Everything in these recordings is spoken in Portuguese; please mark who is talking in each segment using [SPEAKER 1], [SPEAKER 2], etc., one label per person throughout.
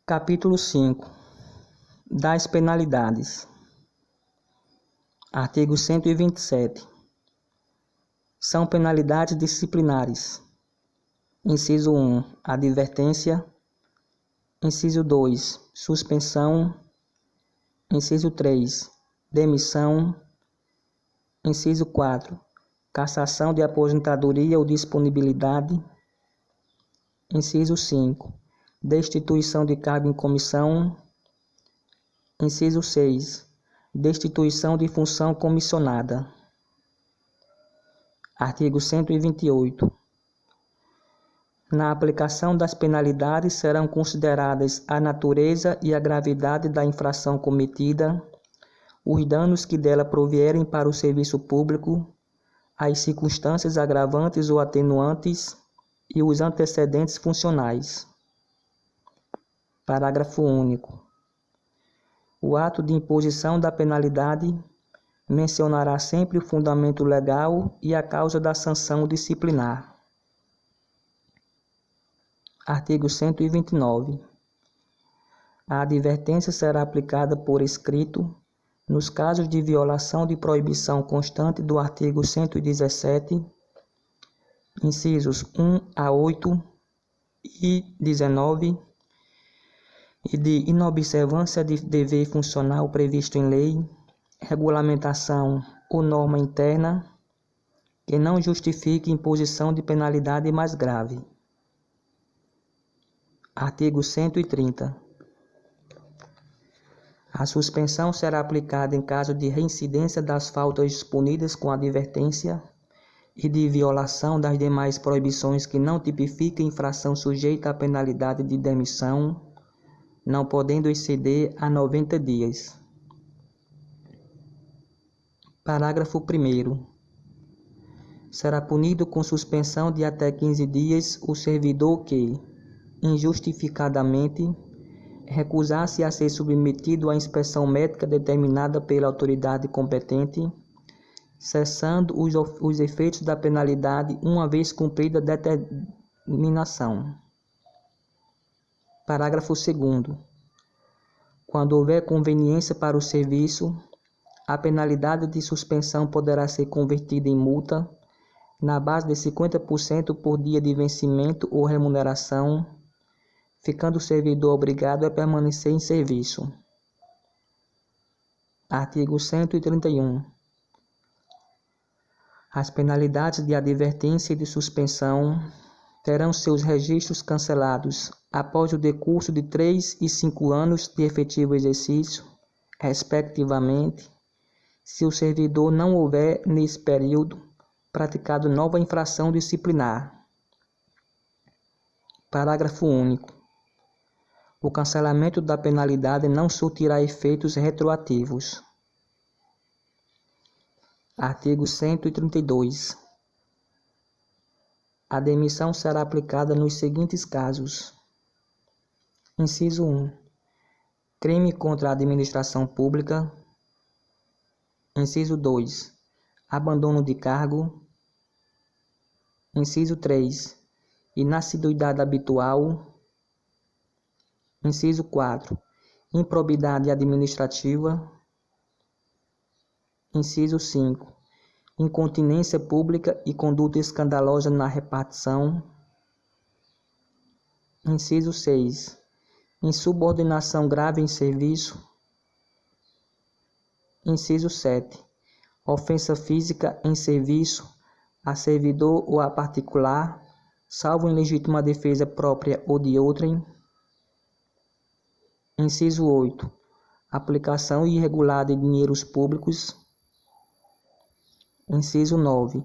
[SPEAKER 1] Capítulo 5 das penalidades. Artigo 127. São penalidades disciplinares. Inciso 1. Advertência. Inciso 2. Suspensão. Inciso 3. Demissão. Inciso 4. Cassação de aposentadoria ou disponibilidade. Inciso 5. Destituição de cargo em comissão. Inciso 6. Destituição de função comissionada. Artigo 128. Na aplicação das penalidades serão consideradas a natureza e a gravidade da infração cometida, os danos que dela provierem para o serviço público, as circunstâncias agravantes ou atenuantes e os antecedentes funcionais. Parágrafo único. O ato de imposição da penalidade mencionará sempre o fundamento legal e a causa da sanção disciplinar. Artigo 129. A advertência será aplicada por escrito nos casos de violação de proibição constante do artigo 117, incisos 1 a 8 e 19, e de inobservância de dever funcional previsto em lei, regulamentação ou norma interna que não justifique imposição de penalidade mais grave. Artigo 130. A suspensão será aplicada em caso de reincidência das faltas punidas com advertência e de violação das demais proibições que não tipifiquem infração sujeita à penalidade de demissão, não podendo exceder a 90 dias. Parágrafo 1º. Será punido com suspensão de até 15 dias o servidor que, injustificadamente, recusar-se a ser submetido à inspeção médica determinada pela autoridade competente, cessando os efeitos da penalidade uma vez cumprida a determinação. Parágrafo 2º. Quando houver conveniência para o serviço, a penalidade de suspensão poderá ser convertida em multa, na base de 50% por dia de vencimento ou remuneração, ficando o servidor obrigado a permanecer em serviço. Artigo 131. As penalidades de advertência e de suspensão terão seus registros cancelados após o decurso de 3 e 5 anos de efetivo exercício, respectivamente, se o servidor não houver, nesse período, praticado nova infração disciplinar. Parágrafo único. O cancelamento da penalidade não surtirá efeitos retroativos. Artigo 132. A demissão será aplicada nos seguintes casos. Inciso 1. Crime contra a administração pública. Inciso 2. Abandono de cargo. Inciso 3. Inassiduidade habitual. Inciso 4. Improbidade administrativa. Inciso 5. Incontinência pública e conduta escandalosa na repartição. Inciso 6. Insubordinação grave em serviço. Inciso 7. Ofensa física em serviço a servidor ou a particular, salvo em legítima defesa própria ou de outrem. Inciso 8. Aplicação irregular de dinheiros públicos. Inciso 9.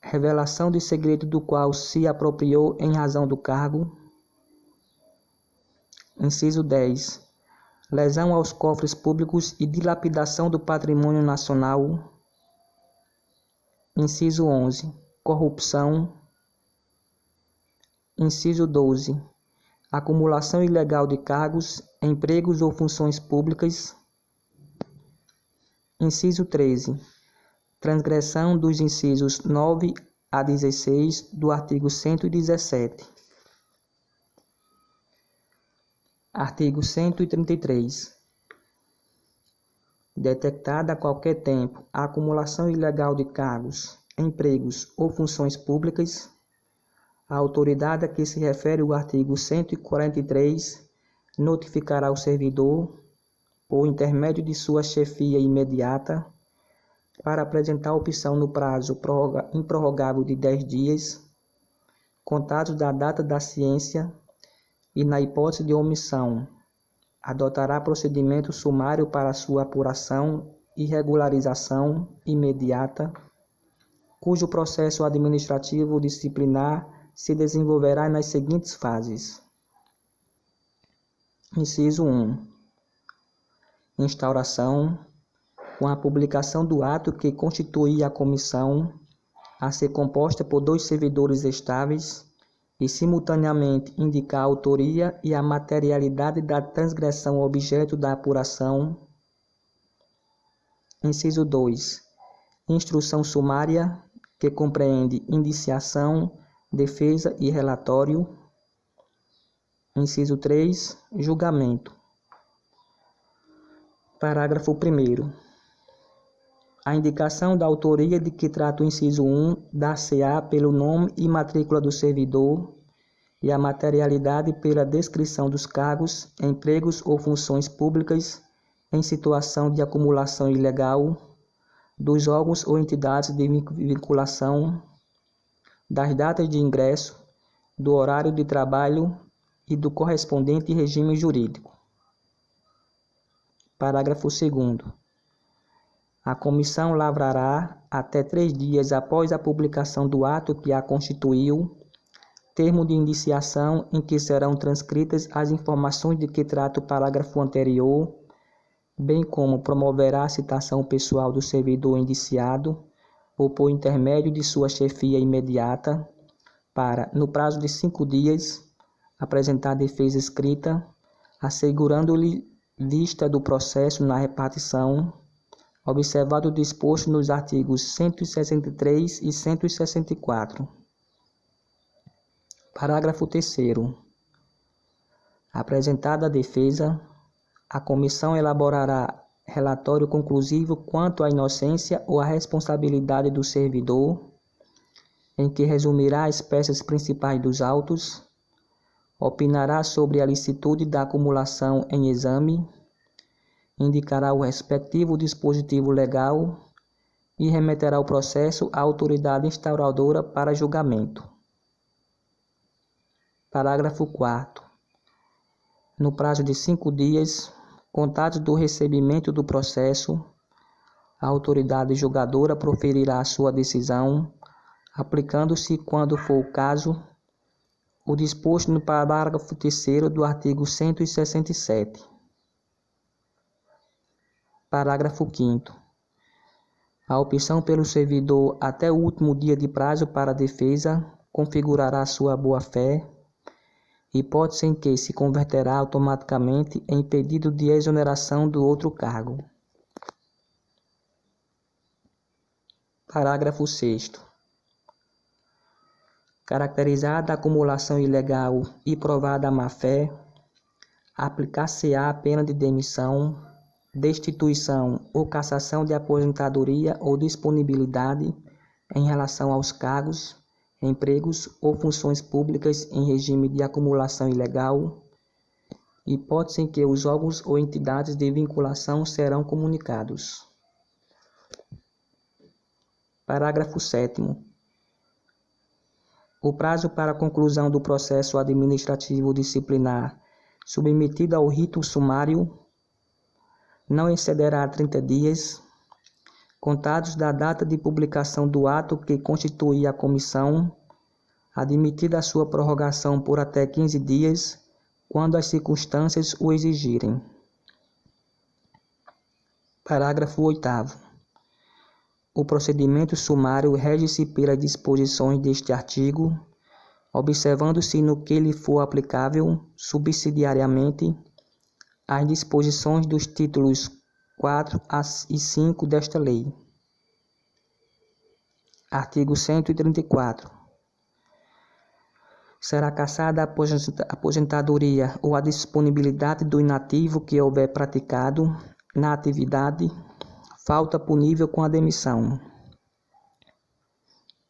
[SPEAKER 1] Revelação de segredo do qual se apropriou em razão do cargo. Inciso 10. Lesão aos cofres públicos e dilapidação do patrimônio nacional. Inciso 11. Corrupção. Inciso 12. Acumulação ilegal de cargos, empregos ou funções públicas. Inciso 13. Transgressão dos incisos 9 a 16 do artigo 117. Artigo 133. Detectada a qualquer tempo a acumulação ilegal de cargos, empregos ou funções públicas, a autoridade a que se refere o artigo 143 notificará o servidor, por intermédio de sua chefia imediata, para apresentar a opção no prazo improrrogável de 10 dias, contados da data da ciência, e, na hipótese de omissão, adotará procedimento sumário para sua apuração e regularização imediata, cujo processo administrativo disciplinar se desenvolverá nas seguintes fases. Inciso 1. Instauração, com a publicação do ato que constitui a comissão, a ser composta por 2 servidores estáveis, e simultaneamente indicar a autoria e a materialidade da transgressão objeto da apuração. Inciso 2. Instrução sumária, que compreende indiciação, defesa e relatório. Inciso 3. Julgamento. Parágrafo 1º. A indicação da autoria de que trata o inciso 1 dar-se-á pelo nome e matrícula do servidor, e a materialidade pela descrição dos cargos, empregos ou funções públicas em situação de acumulação ilegal, dos órgãos ou entidades de vinculação, das datas de ingresso, do horário de trabalho e do correspondente regime jurídico. Parágrafo 2º. A comissão lavrará, até 3 dias após a publicação do ato que a constituiu, termo de indiciação em que serão transcritas as informações de que trata o parágrafo anterior, bem como promoverá a citação pessoal do servidor indiciado, ou por intermédio de sua chefia imediata, para, no prazo de 5 dias, apresentar defesa escrita, assegurando-lhe vista do processo na repartição, observado o disposto nos artigos 163 e 164. Parágrafo 3º. Apresentada a defesa, a comissão elaborará relatório conclusivo quanto à inocência ou à responsabilidade do servidor, em que resumirá as peças principais dos autos, opinará sobre a licitude da acumulação em exame, indicará o respectivo dispositivo legal e remeterá o processo à autoridade instauradora para julgamento. Parágrafo 4º. No prazo de 5 dias, contados do recebimento do processo, a autoridade julgadora proferirá a sua decisão, aplicando-se, quando for o caso, o disposto no parágrafo 3º do artigo 167. Parágrafo 5º. A opção pelo servidor até o último dia de prazo para a defesa configurará sua boa-fé, hipótese em que se converterá automaticamente em pedido de exoneração do outro cargo. Parágrafo 6º. Caracterizada a acumulação ilegal e provada a má-fé, aplicar-se-á a pena de demissão, destituição ou cassação de aposentadoria ou disponibilidade em relação aos cargos, empregos ou funções públicas em regime de acumulação ilegal, hipótese em que os órgãos ou entidades de vinculação serão comunicados. Parágrafo 7º. O prazo para a conclusão do processo administrativo disciplinar submetido ao rito sumário não excederá 30 dias, contados da data de publicação do ato que constitui a comissão, admitida a sua prorrogação por até 15 dias, quando as circunstâncias o exigirem. Parágrafo 8º. O procedimento sumário rege-se pelas disposições deste artigo, observando-se no que lhe for aplicável, subsidiariamente, as disposições dos títulos 4 e 5 desta lei. Artigo 134. Será cassada a aposentadoria ou a disponibilidade do inativo que houver praticado na atividade falta punível com a demissão.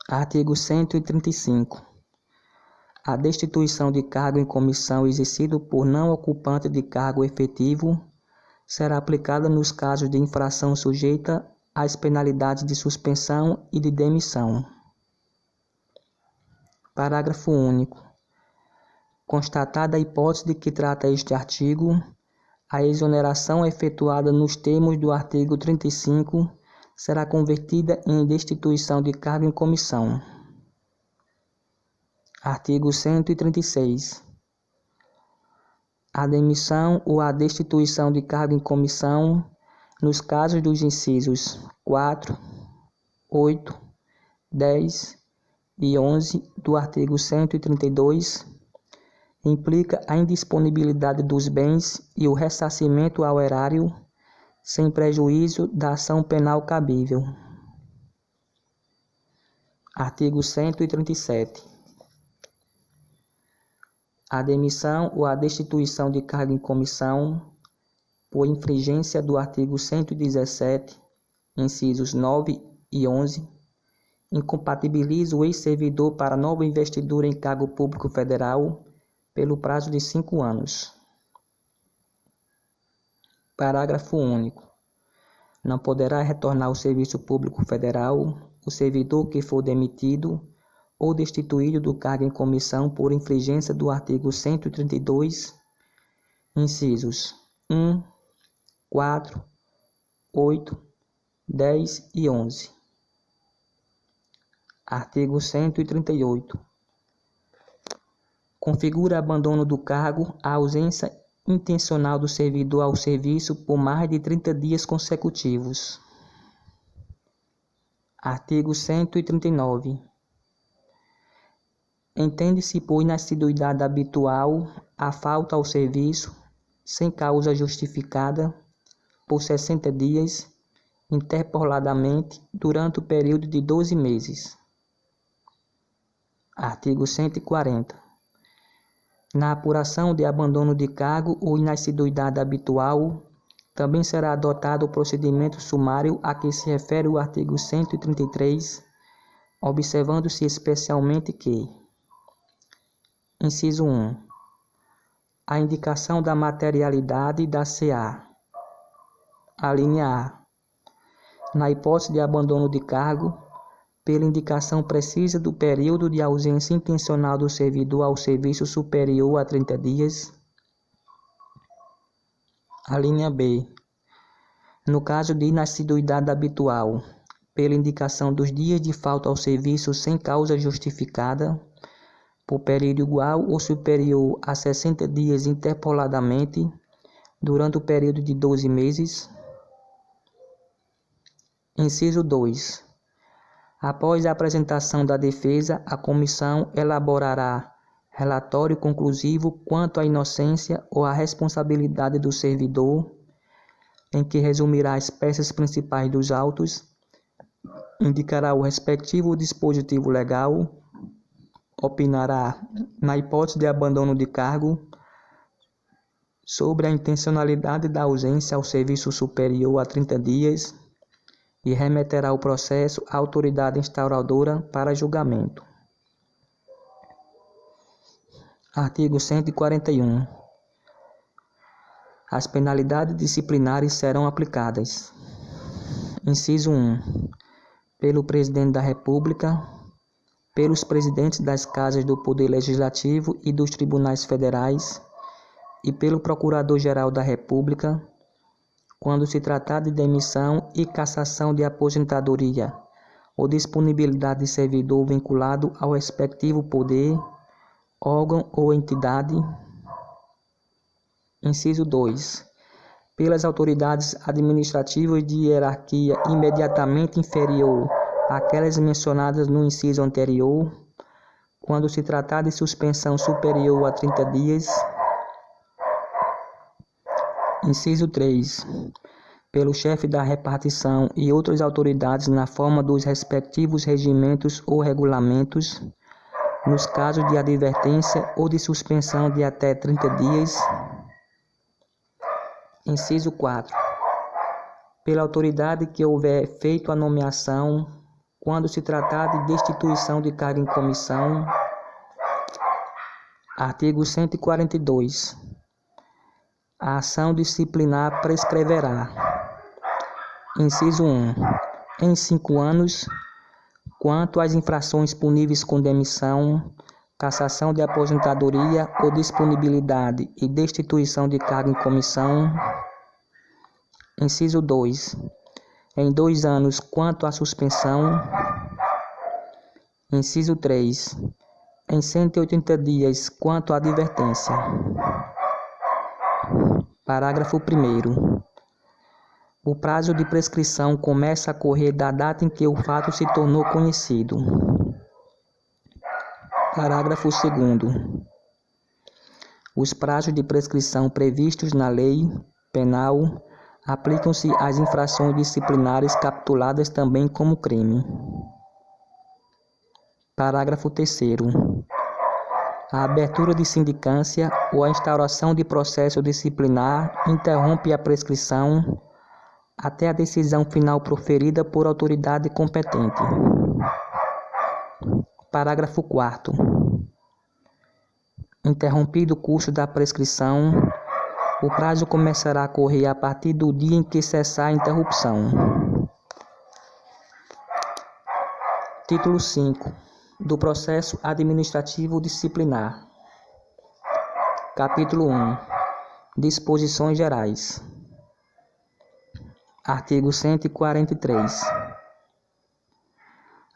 [SPEAKER 1] Artigo 135. A destituição de cargo em comissão exercido por não ocupante de cargo efetivo será aplicada nos casos de infração sujeita às penalidades de suspensão e de demissão. Parágrafo único. Constatada a hipótese de que trata este artigo, a exoneração efetuada nos termos do artigo 35 será convertida em destituição de cargo em comissão. Artigo 136. A demissão ou a destituição de cargo em comissão, nos casos dos incisos 4, 8, 10 e 11 do artigo 132, implica a indisponibilidade dos bens e o ressarcimento ao erário, sem prejuízo da ação penal cabível. Artigo 137. A demissão ou a destituição de cargo em comissão, por infringência do artigo 117, incisos 9 e 11, incompatibiliza o ex-servidor para nova investidura em cargo público federal pelo prazo de 5 anos. Parágrafo único. Não poderá retornar ao serviço público federal o servidor que for demitido ou destituído do cargo em comissão por infringência do artigo 132, incisos 1, 4, 8, 10 e 11. Artigo 138. Configura abandono do cargo a ausência intencional do servidor ao serviço por mais de 30 dias consecutivos. Artigo 139. Entende-se por inassiduidade habitual a falta ao serviço, sem causa justificada, por 60 dias, interpoladamente, durante o período de 12 meses. Artigo 140. Na apuração de abandono de cargo ou inassiduidade habitual, também será adotado o procedimento sumário a que se refere o artigo 133, observando-se especialmente que: inciso 1. A indicação da materialidade da CA. Alínea A. Na hipótese de abandono de cargo, pela indicação precisa do período de ausência intencional do servidor ao serviço superior a 30 dias. Alínea B. No caso de inassiduidade habitual, pela indicação dos dias de falta ao serviço sem causa justificada, por período igual ou superior a 60 dias interpoladamente, durante o período de 12 meses. Inciso 2. Após a apresentação da defesa, a comissão elaborará relatório conclusivo quanto à inocência ou à responsabilidade do servidor, em que resumirá as peças principais dos autos, indicará o respectivo dispositivo legal, opinará, na hipótese de abandono de cargo, sobre a intencionalidade da ausência ao serviço superior a 30 dias, e remeterá o processo à autoridade instauradora para julgamento. Artigo 141. As penalidades disciplinares serão aplicadas: inciso 1. Pelo Presidente da República, pelos presidentes das Casas do Poder Legislativo e dos Tribunais Federais e pelo Procurador-Geral da República, quando se tratar de demissão e cassação de aposentadoria ou disponibilidade de servidor vinculado ao respectivo poder, órgão ou entidade. Inciso 2. Pelas autoridades administrativas de hierarquia imediatamente inferior àquelas mencionadas no inciso anterior, quando se tratar de suspensão superior a 30 dias. Inciso 3. Pelo chefe da repartição e outras autoridades na forma dos respectivos regimentos ou regulamentos, nos casos de advertência ou de suspensão de até 30 dias. Inciso 4. Pela autoridade que houver feito a nomeação, quando se tratar de destituição de cargo em comissão. Artigo 142. A ação disciplinar prescreverá. Inciso 1. Em 5 anos, quanto às infrações puníveis com demissão, cassação de aposentadoria ou disponibilidade e destituição de cargo em comissão. Inciso 2. Em 2 anos, quanto à suspensão. Inciso 3. Em 180 dias, quanto à advertência. Parágrafo 1º. O prazo de prescrição começa a correr da data em que o fato se tornou conhecido. Parágrafo 2º. Os prazos de prescrição previstos na Lei Penal aplicam-se às infrações disciplinares capituladas também como crime. Parágrafo 3º. A abertura de sindicância ou a instauração de processo disciplinar interrompe a prescrição até a decisão final proferida por autoridade competente. Parágrafo 4º. Interrompido o curso da prescrição, o prazo começará a correr a partir do dia em que cessar a interrupção. Título 5. Do Processo Administrativo Disciplinar. Capítulo 1. Disposições Gerais. Artigo 143.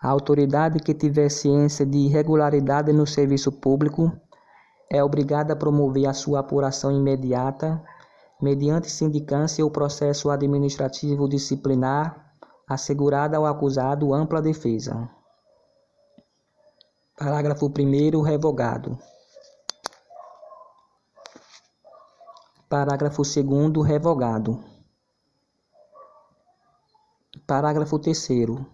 [SPEAKER 1] A autoridade que tiver ciência de irregularidade no serviço público é obrigada a promover a sua apuração imediata, mediante sindicância ou processo administrativo disciplinar, assegurada ao acusado ampla defesa. Parágrafo 1º, revogado. Parágrafo 2º, revogado. Parágrafo 3º.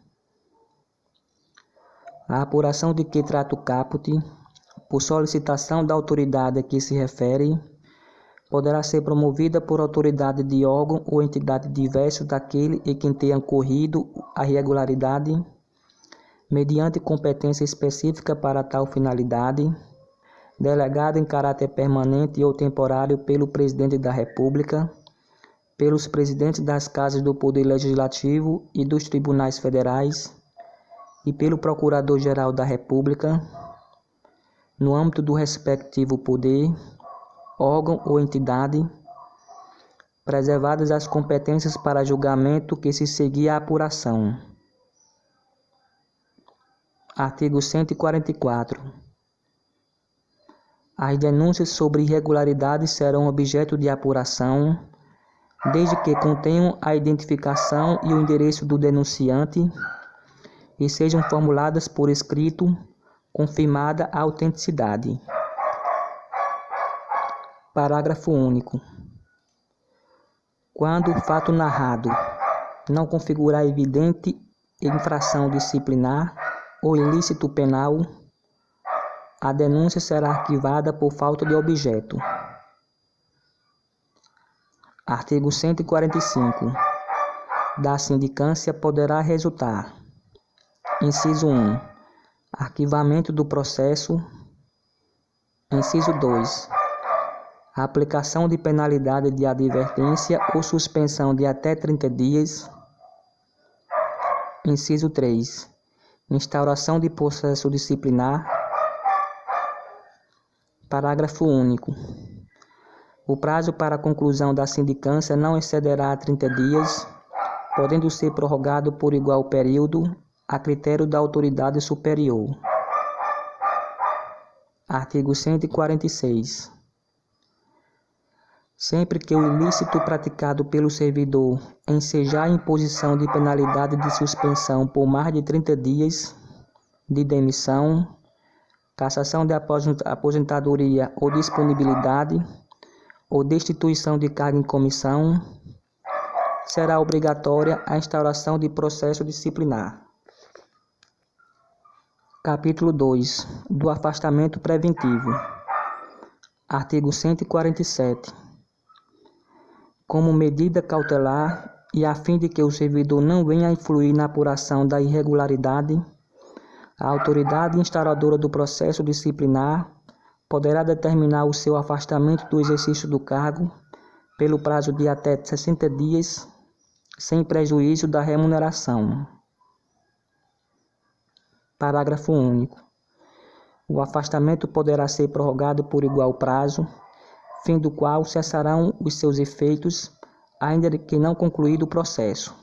[SPEAKER 1] A apuração de que trata o caput, por solicitação da autoridade a que se refere, poderá ser promovida por autoridade de órgão ou entidade diversa daquele em quem tenha ocorrido a irregularidade, mediante competência específica para tal finalidade, delegada em caráter permanente ou temporário pelo Presidente da República, pelos presidentes das Casas do Poder Legislativo e dos Tribunais Federais e pelo Procurador-Geral da República, no âmbito do respectivo poder, órgão ou entidade, preservadas as competências para julgamento que se seguir à apuração. Artigo 144. As denúncias sobre irregularidades serão objeto de apuração, desde que contenham a identificação e o endereço do denunciante e sejam formuladas por escrito, confirmada a autenticidade. Parágrafo único. Quando o fato narrado não configurar evidente infração disciplinar ou ilícito penal, a denúncia será arquivada por falta de objeto. Artigo 145. Da sindicância poderá resultar: inciso 1. Arquivamento do processo. Inciso 2. A aplicação de penalidade de advertência ou suspensão de até 30 dias. Inciso 3. Instauração de processo disciplinar. Parágrafo único. O prazo para a conclusão da sindicância não excederá 30 dias, podendo ser prorrogado por igual período, a critério da autoridade superior. Artigo 146. Sempre que o ilícito praticado pelo servidor ensejar a imposição de penalidade de suspensão por mais de 30 dias, de demissão, cassação de aposentadoria ou disponibilidade, ou destituição de cargo em comissão, será obrigatória a instauração de processo disciplinar. Capítulo 2. Do afastamento preventivo. Artigo 147. Como medida cautelar e a fim de que o servidor não venha a influir na apuração da irregularidade, a autoridade instauradora do processo disciplinar poderá determinar o seu afastamento do exercício do cargo pelo prazo de até 60 dias, sem prejuízo da remuneração. Parágrafo único. O afastamento poderá ser prorrogado por igual prazo, fim do qual cessarão os seus efeitos, ainda que não concluído o processo.